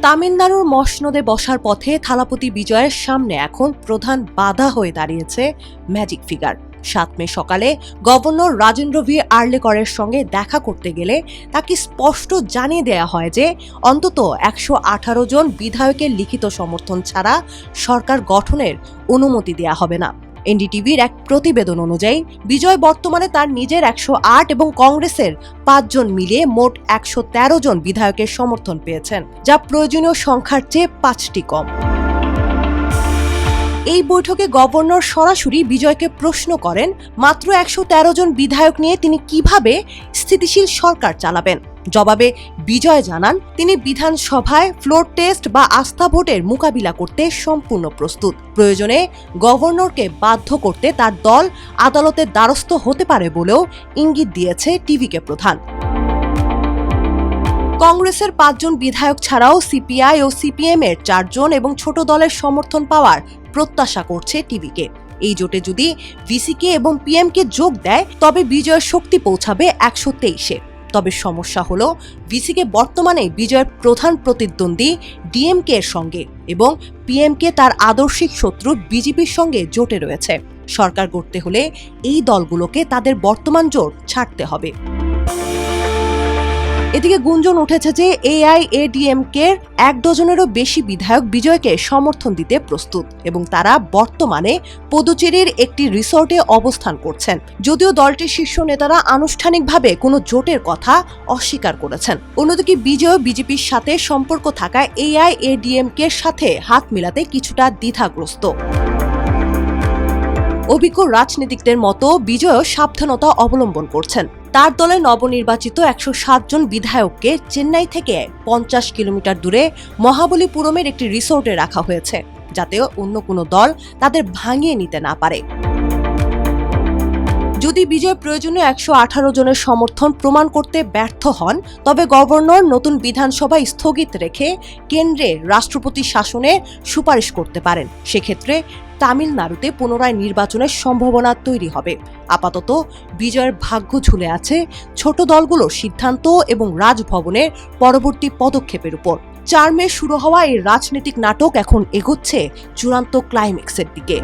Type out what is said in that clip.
তামিলনাড়ুর মসনদে বসার পথে থালাপতি বিজয়ের সামনে এখন প্রধান বাধা হয়ে দাঁড়িয়েছে ম্যাজিক ফিগার। ৭ মে সকালে গভর্নর রাজেন্দ্র ভি আর্লেকরের সঙ্গে দেখা করতে গেলে তাকে স্পষ্ট জানিয়ে দেয়া হয় যে অন্তত ১১৮ জন বিধায়কের লিখিত সমর্থন ছাড়া সরকার গঠনের অনুমতি দেয়া হবে না। এনডিটিভির এক প্রতিবেদন অনুযায়ী বিজয় বর্তমানে তার নিজের ১০৮ এবং কংগ্রেসের ৫ জন মিলিয়ে মোট ১১৩ জন বিধায়কের সমর্থন পেয়েছেন, যা প্রয়োজনীয় সংখ্যার চেয়ে ৫টি কম। এই বৈঠকে গভর্নর সরাসরি বিজয়কে প্রশ্ন করেন মাত্র ১১৩ জন বিধায়ক নিয়ে তিনি কিভাবে স্থিতিশীল সরকার চালাবেন। জবাবে বিজয় জানান তিনি বিধানসভায় ফ্লোর টেস্ট বা আস্থা ভোটের মোকাবিলা করতে সম্পূর্ণ প্রস্তুত। প্রয়োজনে গভর্নরকে বাধ্য করতে তার দল আদালতের দ্বারস্থ হতে পারে বলেও ইঙ্গিত দিয়েছে টিভিকে প্রধান। কংগ্রেসের ৫ জন বিধায়ক ছাড়াও সিপিআই ও সিপিএম এর ৪ জন এবং ছোট দলের সমর্থন পাওয়ার প্রত্যাশা করছে টিভিকে। এই জোটে যদি ভিসিকে এবং পিএমকে যোগ দেয় তবে বিজয়ের শক্তি পৌঁছাবে ১২৩-এ। তবে সমস্যা হলো ভিসিকে বর্তমানে বিজয়ের প্রধান প্রতিদ্বন্দ্বী ডিএমকে এর সঙ্গে এবং পিএমকে তার আদর্শিক শত্রু বিজেপির সঙ্গে জোটে রয়েছে। সরকার গড়তে হলে এই দলগুলোকে তাদের বর্তমান জোট ছাড়তে হবে। এদিকে গুঞ্জন উঠেছে যে এআইএডিএমকে ১ ডজনেরও বেশি বিধায়ক বিজয়কে সমর্থন দিতে প্রস্তুত এবং তারা বর্তমানে পুদুচেরির একটি রিসোর্টে অবস্থান করছেন। যদিও দলটির শীর্ষ নেতারা আনুষ্ঠানিকভাবে কোনো জোটের কথা অস্বীকার করেছেন। অন্যদিকে বিজয় বিজেপির সাথে সম্পর্ক থাকা এআইএডিএমকে সাথে হাত মিলাতে কিছুটা দ্বিধাগ্রস্ত। অভিজ্ঞ রাজনীতিকদের মতো বিজয়ও সাবধানতা অবলম্বন করছেন। তার দলের নবনির্বাচিত ১০৭ জন বিধায়ককে চেন্নাই থেকে ৫০ কিলোমিটার দূরে মহাবলীপুরমের একটি রিসোর্টে রাখা হয়েছে, যাতে অন্য কোনো দল তাদের ভাঙিয়ে নিতে না পারে। যদি বিজয় প্রয়োজনীয় ১১৮ জনের সমর্থন প্রমাণ করতে ব্যর্থ হন, তবে গভর্নর নতুন বিধানসভা স্থগিত রেখে কেন্দ্রে রাষ্ট্রপতি শাসনের সুপারিশ করতে পারেন। সেক্ষেত্রে তামিলনাড়ুতে পুনরায় নির্বাচনের সম্ভাবনা তৈরি হবে। আপাতত বিজয়ের ভাগ্য ঝুলে আছে ছোট দলগুলোর সিদ্ধান্ত এবং রাজভবনের পরবর্তী পদক্ষেপের উপর। ৪ মে শুরু হওয়া এই রাজনৈতিক নাটক এখন এগোচ্ছে চূড়ান্ত ক্লাইম্যাক্সের দিকে।